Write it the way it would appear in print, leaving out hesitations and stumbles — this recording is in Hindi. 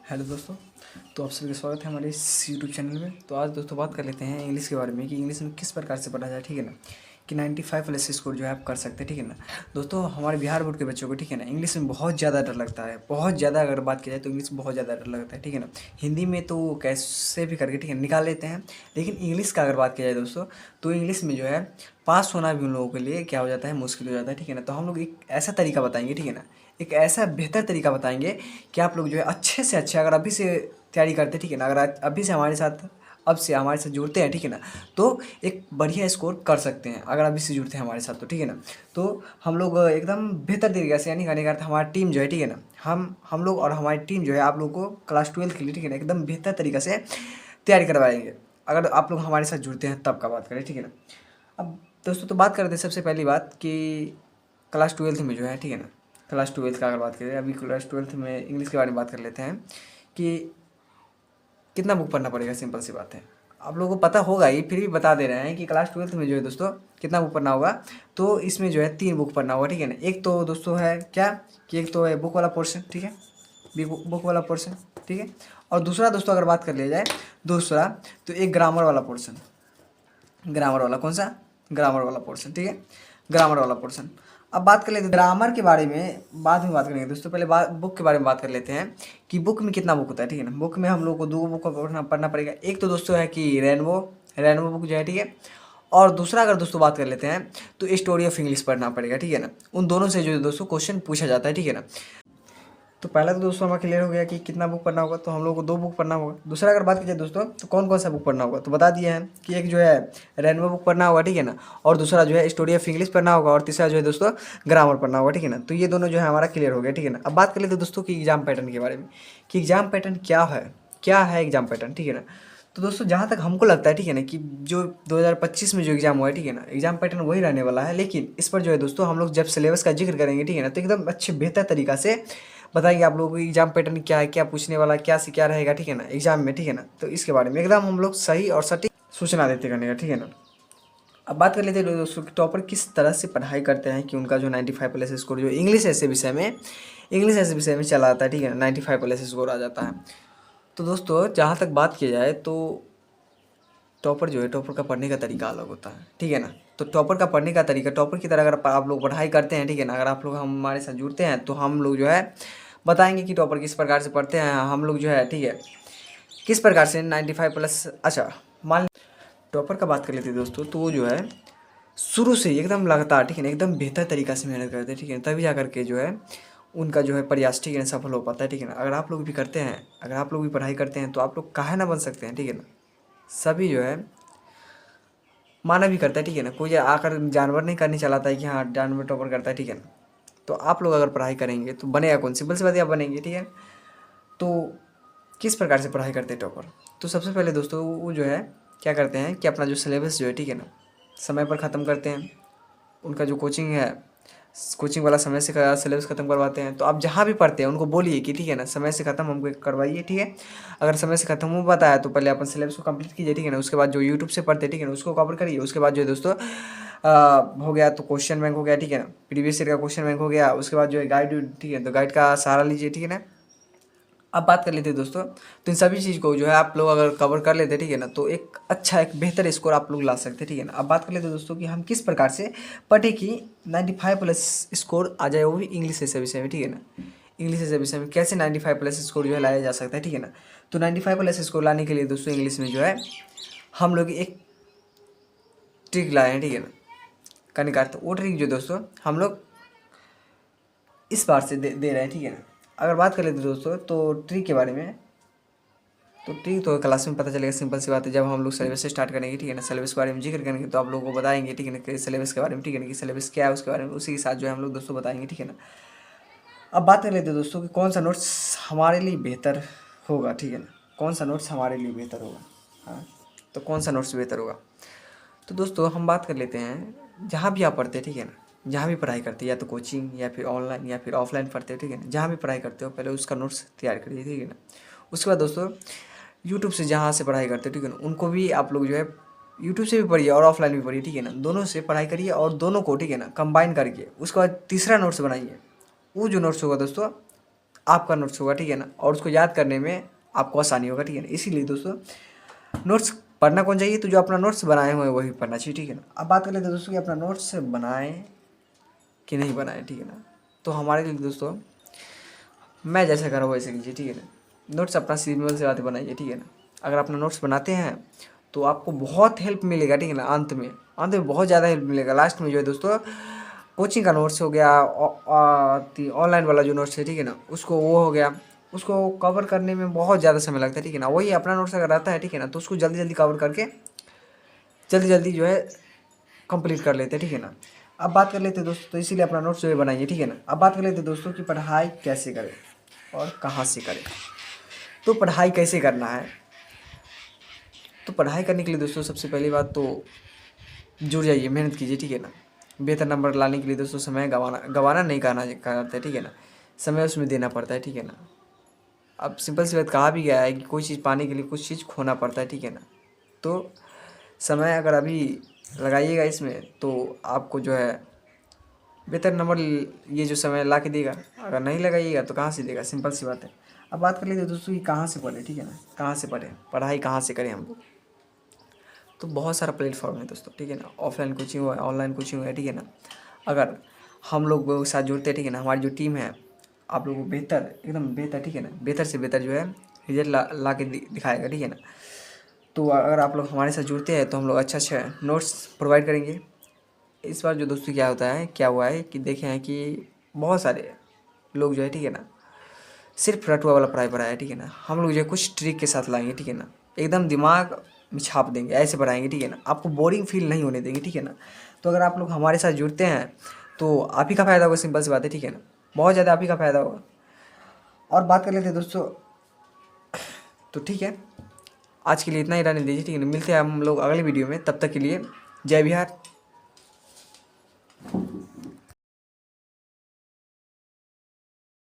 हेलो दोस्तों। तो आप सभी का स्वागत है हमारे इस यूट्यूब चैनल में। तो आज दोस्तों बात कर लेते हैं इंग्लिश के बारे में कि इंग्लिश में किस प्रकार से पढ़ा जाए, ठीक है ना। कि 95 प्लस स्कोर जो है आप कर सकते हैं, ठीक है ना। दोस्तों हमारे बिहार बोर्ड के बच्चों को, ठीक है ना, इंग्लिश में बहुत ज़्यादा डर लगता है। बहुत ज़्यादा अगर बात की जाए तो इंग्लिश में बहुत ज़्यादा डर लगता है, ठीक है ना। हिंदी में तो कैसे भी करके, ठीक है, निकाल लेते हैं। लेकिन इंग्लिश का अगर बात की जाए दोस्तों, तो इंग्लिश में जो है पास होना भी उन लोगों के लिए क्या हो जाता है, मुश्किल हो जाता है, ठीक है ना। तो हम लोग एक ऐसा तरीका बताएंगे, ठीक है ना, एक ऐसा बेहतर तरीका बताएंगे कि आप लोग जो है अच्छे से अच्छे अगर अभी से तैयारी करते हैं, ठीक है ना, अगर अभी से हमारे साथ अब से हमारे साथ जुड़ते हैं, ठीक है ना, तो एक बढ़िया स्कोर कर सकते हैं अगर अभी से जुड़ते हैं हमारे साथ, तो ठीक है ना। तो हम लोग एकदम बेहतर तरीके से, यानी कहने का अर्थ हमारी टीम जो है, ठीक है ना, हम लोग और हमारी टीम जो है आप लोग को क्लास 12 के लिए, ठीक है ना, एकदम बेहतर तरीके से तैयारी करवाएंगे अगर आप लोग हमारे साथ जुड़ते हैं तब का बात करें, ठीक है ना। अब दोस्तों तो बात करते हैं सबसे पहली बात कि क्लास 12 में जो है, ठीक है ना, क्लास 12 का अगर बात करें, अभी क्लास 12 में इंग्लिश के बारे में बात कर लेते हैं कि कितना बुक पढ़ना पड़ेगा। सिंपल सी बात है, आप लोगों को पता होगा ही, फिर भी बता दे रहे हैं कि क्लास 12 में जो है दोस्तों कितना बुक पढ़ना होगा। तो इसमें जो है 3 बुक पढ़ना होगा, ठीक है ना। एक तो दोस्तों है क्या कि एक तो है बुक वाला पोर्शन, ठीक है, बुक वाला पोर्शन, ठीक है। और दूसरा दोस्तों अगर बात कर लिया जाए, दूसरा तो एक ग्रामर वाला पोर्शन, ग्रामर वाला कौन सा, ग्रामर वाला पोर्शन, ठीक है, ग्रामर वाला पोर्शन। अब बात कर लेते हैं ग्रामर के बारे में, बाद में बात करेंगे दोस्तों। पहले बुक के बारे में बात कर लेते हैं कि बुक में कितना बुक होता है, ठीक है ना। बुक में हम लोग को 2 बुक को पढ़ना पड़ेगा। एक तो दोस्तों है कि रेनबो बुक जो है, ठीक है। और दूसरा अगर दोस्तों बात कर लेते हैं तो स्टोरी ऑफ इंग्लिश पढ़ना पड़ेगा, ठीक है ना। उन दोनों से जो है दोस्तों क्वेश्चन पूछा जाता है, ठीक है ना। तो पहला तो दोस्तों हमारा क्लियर हो गया कि कितना बुक पढ़ना होगा, तो हम लोग को 2 बुक पढ़ना होगा। दूसरा अगर बात की जाए दोस्तों तो कौन कौन सा बुक पढ़ना होगा, तो बता दिए हैं कि एक जो है रेनबो बुक पढ़ना होगा, ठीक है ना। और दूसरा जो है स्टोरी ऑफ इंग्लिश पढ़ना होगा। और तीसरा जो है दोस्तों ग्रामर पढ़ना होगा, ठीक है ना। तो ये दोनों जो है हमारा क्लियर हो गया, ठीक है ना। अब बात कर लेते हैं दोस्तों कि एग्जाम पैटर्न के बारे में कि एग्जाम पैटर्न क्या है एग्जाम पैटर्न, ठीक है ना। तो दोस्तों जहाँ तक हमको लगता है, ठीक है ना, कि जो 2025 में जो एग्जाम हुआ है, ठीक है ना, एग्जाम पैटर्न वही रहने वाला है। लेकिन इस पर जो है दोस्तों हम लोग जब सिलेबस का जिक्र करेंगे, ठीक है ना, तो एकदम अच्छे बेहतर तरीका से बताएंगे आप लोगों को एग्जाम पैटर्न क्या है, क्या पूछने वाला, क्या से क्या रहेगा, ठीक है ना, एग्जाम में, ठीक है ना। तो इसके बारे में एकदम हम लोग सही और सटीक सूचना देते करने का, ठीक है ना। अब बात कर लेते हैं दोस्तों कि टॉपर किस तरह से पढ़ाई करते हैं कि उनका जो 95 प्लस स्कोर जो इंग्लिश ऐसे विषय में चला आता है, ठीक है ना, 95 प्लस स्कोर आ जाता है। तो दोस्तों जहाँ तक बात की जाए तो टॉपर जो है, टॉपर का पढ़ने का तरीका अलग होता है, ठीक है ना। तो टॉपर का पढ़ने का तरीका, टॉपर की तरह अगर आप लोग पढ़ाई करते हैं, ठीक है ना, अगर आप लोग हमारे साथ जुड़ते हैं तो हम लोग जो है बताएंगे कि टॉपर किस प्रकार से पढ़ते हैं हम लोग जो है, ठीक है, किस प्रकार से 95 प्लस। अच्छा, मान टॉपर का बात कर लेते हैं दोस्तों, तो वो जो है शुरू से ही एकदम लगातार, ठीक है ना, एकदम बेहतर तरीका से मेहनत करते हैं, ठीक है, तभी जा करके जो है उनका जो है प्रयास, ठीक है ना, सफल हो पाता है, ठीक है ना। अगर आप लोग भी करते हैं, अगर आप लोग भी पढ़ाई करते हैं तो आप लोग काहे ना बन सकते हैं, ठीक है ना। सभी जो है माना भी करता है, ठीक है ना। कोई आकर जानवर नहीं करने चलाता है कि हाँ जानवर टॉपर करता है, ठीक है ना। तो आप लोग अगर पढ़ाई करेंगे तो बनेगा कौन, सिंपल सी बात है, आप बनेंगे, ठीक है। तो किस प्रकार से पढ़ाई करते हैं टॉपर, तो सबसे पहले दोस्तों वो जो है क्या करते हैं कि अपना जो सिलेबस जो है, ठीक है ना, समय पर ख़त्म करते हैं। उनका जो कोचिंग है, कोचिंग वाला समय से सिलेबस ख़त्म करवाते हैं। तो आप जहाँ भी पढ़ते हैं उनको बोलिए कि ठीक है ना, समय से ख़त्म हमको करवाइए, ठीक है। अगर समय से ख़त्म हो पाता है तो पहले अपन सिलेबस को कंप्लीट कीजिए, ठीक है ना। उसके बाद जो यूट्यूब से पढ़ते हैं, ठीक है ना, उसको कवर करिए। उसके बाद जो है दोस्तों हो गया तो क्वेश्चन बैंक हो गया, ठीक है ना, प्रीवियस ईयर का क्वेश्चन बैंक हो गया। उसके बाद जो है गाइड, ठीक है, तो गाइड का सहारा लीजिए, ठीक है ना। अब बात कर लेते हैं दोस्तों, तो इन सभी चीज़ को जो है आप लोग अगर कवर कर लेते हैं, ठीक है ना, तो एक अच्छा एक बेहतर स्कोर आप लोग ला सकते हैं, ठीक है ना। अब बात कर लेते हैं दोस्तों कि हम किस प्रकार से पढ़े कि 95 प्लस स्कोर आ जाए, वो भी इंग्लिश ऐसे विषय में, ठीक है ना। इंग्लिश ऐसे विषय में कैसे 95 प्लस स्कोर जो है लाया जा सकता है, ठीक है ना। तो 95 प्लस स्कोर लाने के लिए दोस्तों इंग्लिश में जो है हम लोग एक ट्रिक लाए हैं, ठीक है ना, करने का। तो वो ट्रिक जो दोस्तों हम लोग इस बार से दे रहे हैं, ठीक है ना। अगर बात कर लेते दोस्तों तो ट्रिक के बारे में, तो ट्रिक तो क्लास में पता चलेगा, सिंपल सी बात है। जब हम लोग सिलेबस से स्टार्ट करेंगे, ठीक है ना, सिलेबस के बारे में जिक्र करेंगे तो आप लोगों को बताएंगे, ठीक है ना, कि सिलेबस के बारे में, ठीक है ना, कि सिलेबस क्या है उसके बारे में, उसी के साथ जो है हम लोग दोस्तों बताएंगे, ठीक है ना। अब बात कर लेते हैं दोस्तों कि कौन सा नोट्स हमारे लिए बेहतर होगा, ठीक है ना, कौन सा नोट्स हमारे लिए बेहतर होगा। हाँ, तो कौन सा नोट्स बेहतर होगा, तो दोस्तों हम बात कर लेते हैं जहाँ भी आप पढ़ते हैं, ठीक है ना, जहाँ भी पढ़ाई करते हैं, या तो कोचिंग या फिर ऑनलाइन या फिर ऑफलाइन पढ़ते हो, ठीक है ना, जहाँ भी पढ़ाई करते हो पहले उसका नोट्स तैयार करिए, ठीक है ना। उसके बाद दोस्तों यूट्यूब से जहाँ से पढ़ाई करते हो, ठीक है ना, उनको भी आप लोग जो है यूट्यूब से भी पढ़िए और ऑफलाइन भी पढ़िए, ठीक है ना। दोनों से पढ़ाई करिए और दोनों को, ठीक है ना, कंबाइन करके उसके बाद तीसरा नोट्स बनाइए। वो जो नोट्स होगा दोस्तों आपका नोट्स होगा, ठीक है ना, और उसको याद करने में आपको आसानी होगा, ठीक है ना। इसीलिए दोस्तों नोट्स पढ़ना कौन चाहिए, तो जो अपना नोट्स बनाए हुए हैं वही पढ़ना चाहिए, ठीक है ना। अब बात कर लेते हैं दोस्तों कि अपना नोट्स बनाए कि नहीं बनाए, ठीक है ना। तो हमारे लिए दोस्तों मैं जैसे कर रहा हूँ वैसे कीजिए, ठीक है ना। नोट्स अपना सिंपल से बातें बनाइए, ठीक है ना। अगर अपना नोट्स बनाते हैं तो आपको बहुत हेल्प मिलेगा, ठीक है ना। अंत में बहुत ज़्यादा हेल्प मिलेगा। लास्ट में जो है दोस्तों कोचिंग का नोट्स हो गया, ऑनलाइन वाला जो नोट्स है, ठीक है ना, उसको वो हो गया, उसको कवर करने में बहुत ज़्यादा समय लगता है, ठीक है ना। वही अपना नोट्स अगर रहता है, ठीक है ना, तो उसको जल्दी जल्दी कवर करके जल्दी जल्दी जो है कंप्लीट कर लेते हैं, ठीक है ना। अब बात कर लेते हैं दोस्तों, तो इसीलिए अपना नोट्स जो है बनाइए, ठीक है ना। अब बात कर लेते हैं दोस्तों कि पढ़ाई कैसे करें और कहाँ से करें। तो पढ़ाई कैसे करना है, तो पढ़ाई करने के लिए दोस्तों सबसे पहली बात तो जुड़ जाइए, मेहनत कीजिए, ठीक है ना। बेहतर नंबर लाने के लिए दोस्तों समय गवाना नहीं करता है, ठीक है ना। समय उसमें देना पड़ता है, ठीक है ना। अब सिंपल सी बात कहा भी गया है कि कोई चीज़ पाने के लिए कुछ चीज़ खोना पड़ता है, ठीक है ना। तो समय अगर अभी लगाइएगा इसमें तो आपको जो है बेहतर नंबर ये जो समय ला के देगा। अगर नहीं लगाइएगा तो कहाँ से देगा, सिंपल सी बात है। अब बात कर लेते हैं दोस्तों कि कहाँ से पढ़ें, ठीक है ना। कहाँ से पढ़ें, पढ़ाई कहाँ से करें हम लोग। तो बहुत सारा प्लेटफॉर्म है दोस्तों, ठीक है ना। ऑफलाइन कोचिंग हुआ, ऑनलाइन कोचिंग हुआ, ठीक है ना। अगर हम लोग के साथ जुड़ते हैं, ठीक है ना, हमारी जो टीम है आप लोगों को बेहतर, एकदम बेहतर, ठीक है ना, बेहतर से बेहतर जो है रिजल्ट ला के दिखाएगा, ठीक है ना। तो अगर आप लोग हमारे साथ जुड़ते हैं तो हम लोग अच्छा नोट्स प्रोवाइड करेंगे। इस बार जो दोस्तों क्या हुआ है कि देखे हैं कि बहुत सारे लोग जो है, ठीक है ना, सिर्फ रटुआ वाला पढ़ाई पढ़ाया है, ठीक है ना। हम लोग जो है कुछ ट्रिक के साथ लाएंगे, ठीक है ना, एकदम दिमाग में छाप देंगे, ऐसे पढ़ाएंगे, ठीक है ना। आपको बोरिंग फील नहीं होने देंगे, ठीक है ना। तो अगर आप लोग हमारे साथ जुड़ते हैं तो आप ही का फ़ायदा होगा, सिंपल सी बात है, ठीक है ना। बहुत ज़्यादा आप ही का फ़ायदा होगा। और बात कर लेते हैं दोस्तों, तो ठीक है, आज के लिए इतना ही रहने दीजिए, ठीक है ना। मिलते हैं हम लोग अगले वीडियो में, तब तक के लिए जय बिहार,